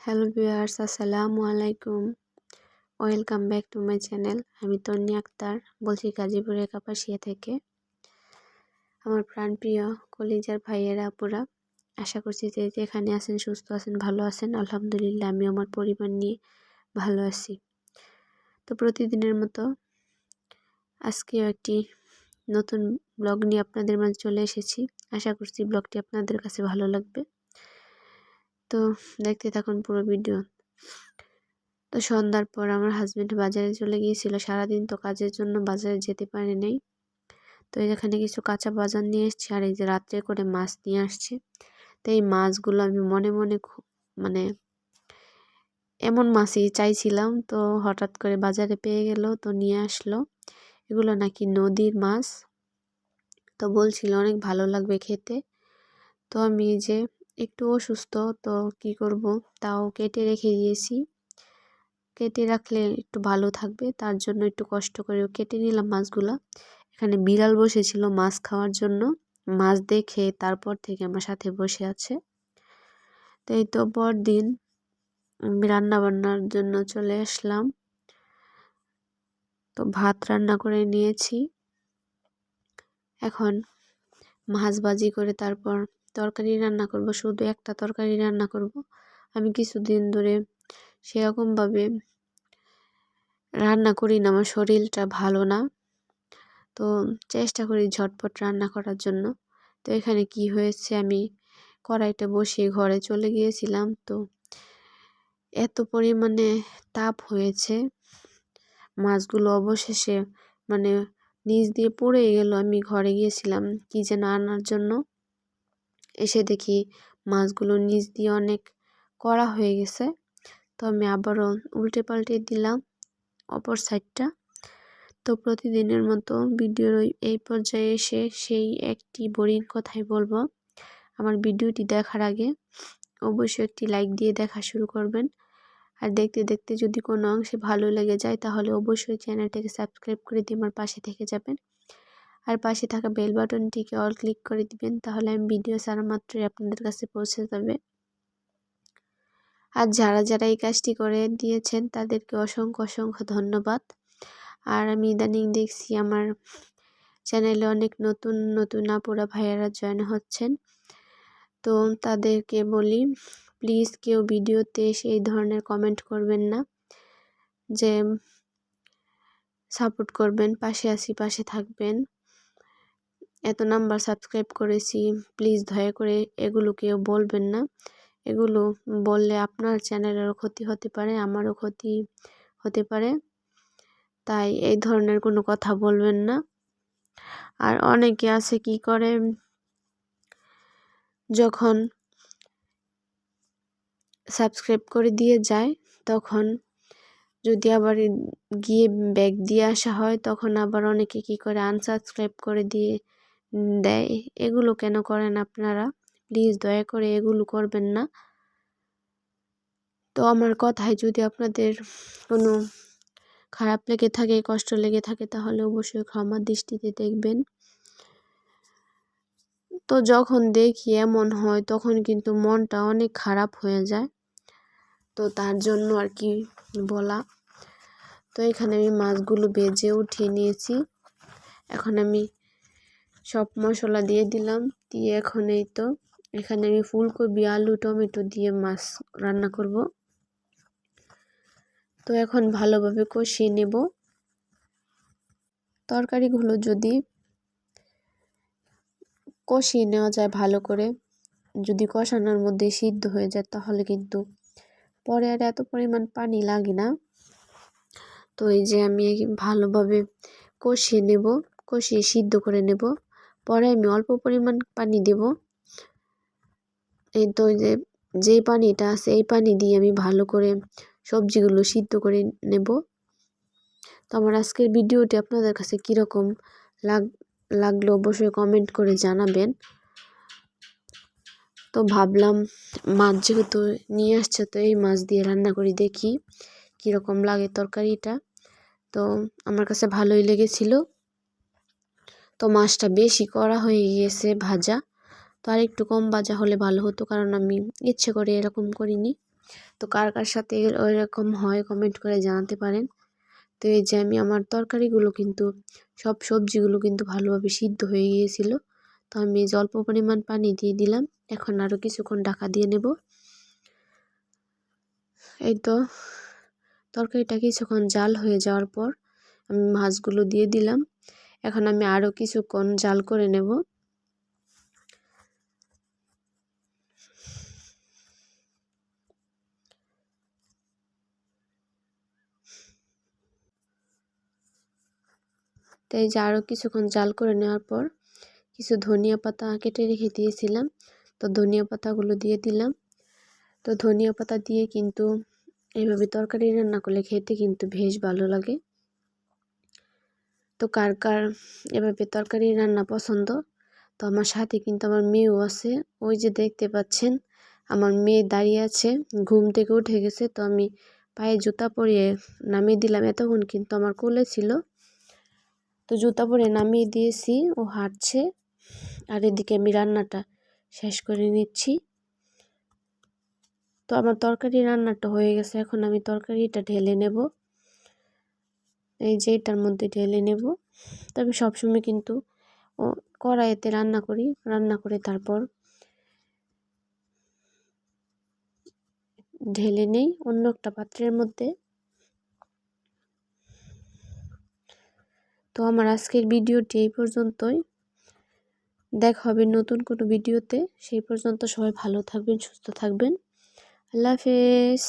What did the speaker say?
Hello viewers, আসসালামু আলাইকুম। Welcome back to my channel. আমি তন্নি আক্তার বলছি গাজীপুরের কাপাসিয়া থেকে। আমার প্রাণপ্রিয় কলিজার ভাইয়েরা আপুরা, আশা করছি যে যেখানে আছেন সুস্থ আছেন, ভালো আছেন। আলহামদুলিল্লাহ, আমি আমার পরিবার নিয়ে ভালো আছি। তো প্রতিদিনের মতো আজকেও একটি নতুন ব্লগ নিয়ে আপনাদের মাঝে চলে এসেছি। আশা করছি ব্লগটি আপনাদের কাছে ভালো লাগবে। তো দেখতে থাকুন পুরো ভিডিও। তো সন্ধ্যার পর আমার হাজবেন্ড বাজারে চলে গিয়েছিল। সারাদিন তো কাজের জন্য বাজারে যেতে পারে নাই। তো এখানে কিছু কাঁচা বাজার নিয়ে এসছি, আর এই যে রাত্রে করে মাছ নিয়ে আসছে। তো এই মাছগুলো আমি মনে মনে মানে এমন মাছই চাইছিলাম, তো হঠাৎ করে বাজারে পেয়ে গেল, তো নিয়ে আসলো। এগুলো নাকি নদীর মাছ, তো বলছিল অনেক ভালো লাগবে খেতে। তো আমি যে একটু অসুস্থ, তো কি করব, তাও কেটে রেখে দিয়েছি। কেটে রাখলে একটু ভালো থাকবে, তার জন্য একটু কষ্ট করে কেটে নিলাম মাছগুলা। এখানে বিড়াল বসেছিল মাছ খাওয়ার জন্য, মাছ দেখে তারপর থেকে আমার সাথে বসে আছে। তো এই তো পরদিন আমি রান্না বান্নার জন্য চলে আসলাম। তো ভাত রান্না করে নিয়েছি, এখন মাছ ভাজি করে তারপর তরকারি রান্না করব। শুধু একটা তরকারি রান্না করব। আমি কিছুদিন ধরে সেরকমভাবে রান্না করি না, আমার শরীরটা ভালো না, তো চেষ্টা করি ঝটপট রান্না করার জন্য। তো এখানে কি হয়েছে, আমি কড়াইটা বসিয়ে ঘরে চলে গিয়েছিলাম, তো এত পরিমাণে তাপ হয়েছে, মাছগুলো অবশেষে মানে নিচ দিয়ে পড়ে গেল। আমি ঘরে গিয়েছিলাম কি যেন আনার জন্য, এসে দেখি মাছগুলো নিচ দিয়ে অনেক কড়া হয়ে গেছে। তো আমি আবারও উল্টে পাল্টে দিলাম অপর সাইডটা। তো প্রতিদিনের মতো ভিডিওর এই পর্যায়ে এসে সেই একটি বোরিং কথাই বলবো, আমার ভিডিওটি দেখার আগে অবশ্যই একটি লাইক দিয়ে দেখা শুরু করবেন। আর দেখতে দেখতে যদি কোনো অংশে ভালো লেগে যায় তাহলে অবশ্যই চ্যানেলটাকে সাবস্ক্রাইব করে দিয়ে আমার পাশে থেকে যাবেন। আর পাশে থাকা বেল বাটনটিকে অল ক্লিক করে দিবেন, তাহলে আমি ভিডিও ছাড়া মাত্রই আপনাদের কাছে পৌঁছে যাবে। আর যারা যারা এই কাজটি করে দিয়েছেন তাদেরকে অসংখ্য অসংখ্য ধন্যবাদ। আর আমি ইদানিং দেখছি আমার চ্যানেলে অনেক নতুন নতুন আপুরা ভাইয়ারা জয়েন হচ্ছেন, তো তাদেরকে বলি প্লিজ কেউ ভিডিওতে এসে এই ধরনের কমেন্ট করবেন না যে সাপোর্ট করবেন, পাশে আছি, পাশে থাকবেন, এত নাম্বার সাবস্ক্রাইব করেছি, প্লিজ দয়া করে এগুলো কেউ বলবেন না। এগুলো বললে আপনার চ্যানেলেরও ক্ষতি হতে পারে, আমারও ক্ষতি হতে পারে, তাই এই ধরনের কোনো কথা বলবেন না। আর অনেকে আছে কি করে, যখন সাবস্ক্রাইব করে দিয়ে যায় তখন যদি আবার গিয়ে ব্যাক দিয়ে আসা হয়, তখন আবার অনেকে কি করে আনসাবস্ক্রাইব করে দিয়ে দেয়। এগুলো কেন করেন আপনারা? প্লিজ দয়া করে এগুলো করবেন না। তো আমার কথায় যদি আপনাদের কোনো খারাপ লেগে থাকে, কষ্ট লেগে থাকে, তাহলে অবশ্যই ক্ষমার দৃষ্টিতে দেখবেন। তো যখন দেখি এমন হয় তখন কিন্তু মনটা অনেক খারাপ হয়ে যায়, তো তার জন্য আর কি বলা। তো এখানে আমি মাছগুলো ভেজে উঠিয়ে নিয়েছি, এখন আমি সব মশলা দিয়ে দিলাম, দিয়ে এখন এই তো এখানে আমি ফুলকপি, আলু, টমেটো দিয়ে মাছ রান্না করব। তো এখন ভালোভাবে কষিয়ে নেব। তরকারিগুলো যদি কষিয়ে নেওয়া যায় ভালো করে, যদি কষানোর মধ্যে সিদ্ধ হয়ে যায় তাহলে কিন্তু পরে আর এত পরিমাণ পানি লাগে না। তো এই যে আমি ভালোভাবে কষিয়ে নেব, কষিয়ে সিদ্ধ করে নেব, পরে আমি অল্প পরিমাণ পানি দেব। এই তো যে পানিটা আছে এই পানি দিয়ে আমি ভালো করে সবজিগুলো সিদ্ধ করে নেব। তো আমার আজকের ভিডিওটি আপনাদের কাছে কীরকম লাগলো অবশ্যই কমেন্ট করে জানাবেন। তো ভাবলাম মাছ যেহেতু নিয়ে আসছে, তো এই মাছ দিয়ে রান্না করে দেখি কীরকম লাগে তরকারিটা। তো আমার কাছে ভালোই লেগেছিল। তো মাছটা বেশি করা হয়ে গিয়েছে ভাজা, তো আর একটু কম ভাজা হলে ভালো হতো, কারণ আমি ইচ্ছে করে এরকম করিনি। তো কার কার সাথে ওইরকম হয় কমেন্ট করে জানাতে পারেন। তো এই যে আমি আমার তরকারিগুলো কিন্তু সব সবজিগুলো কিন্তু ভালোভাবে সিদ্ধ হয়ে গিয়েছিল। তো আমি অল্প পরিমাণ পানি দিয়ে দিলাম। এখন আরও কিছুক্ষণ ঢাকা দিয়ে নেব। এই তো তরকারিটা কিছুক্ষণ জাল হয়ে যাওয়ার পর আমি মাছগুলো দিয়ে দিলাম। এখন আমি আরও কিছুক্ষণ জাল করে নেব। তো এই যে আরও কিছুক্ষণ জাল করে নেওয়ার পর কিছু ধনিয়া পাতা কেটে রেখে দিয়েছিলাম, তো ধনিয়া পাতাগুলো দিয়ে দিলাম। তো ধনিয়া পাতা দিয়ে কিন্তু এইভাবে তরকারি রান্না করলে খেতে কিন্তু বেশ ভালো লাগে। তো কার কার এভাবে তরকারি রান্না পছন্দ? তো আমার সাথে কিন্তু আমার মেয়েও আছে, ওই যে দেখতে পাচ্ছেন আমার মেয়ে দাঁড়িয়ে আছে, ঘুম থেকে উঠে গেছে। তো আমি পায়ে জুতা পরিয়ে নামিয়ে দিলাম, এতক্ষণ কিন্তু আমার কোলে ছিল। তো জুতা পরে নামিয়ে দিয়েছি, ও হাঁটছে। আর এদিকে আমি রান্নাটা শেষ করে নিচ্ছি। তো আমার তরকারি রান্নাটা হয়ে গেছে, এখন আমি তরকারিটা ঢেলে নেব। এই যে এটার মধ্যে ঢেলে নেব। তবে সবসময় কিন্তু কড়াইতে রান্না করি, রান্না করে তারপর ঢেলে নেই অন্য একটা পাত্রের মধ্যে। তো আমার আজকের ভিডিওটি এই পর্যন্তই। দেখা হবে নতুন কোনো ভিডিওতে। সেই পর্যন্ত সবাই ভালো থাকবেন, সুস্থ থাকবেন। আল্লাহ হাফেজ।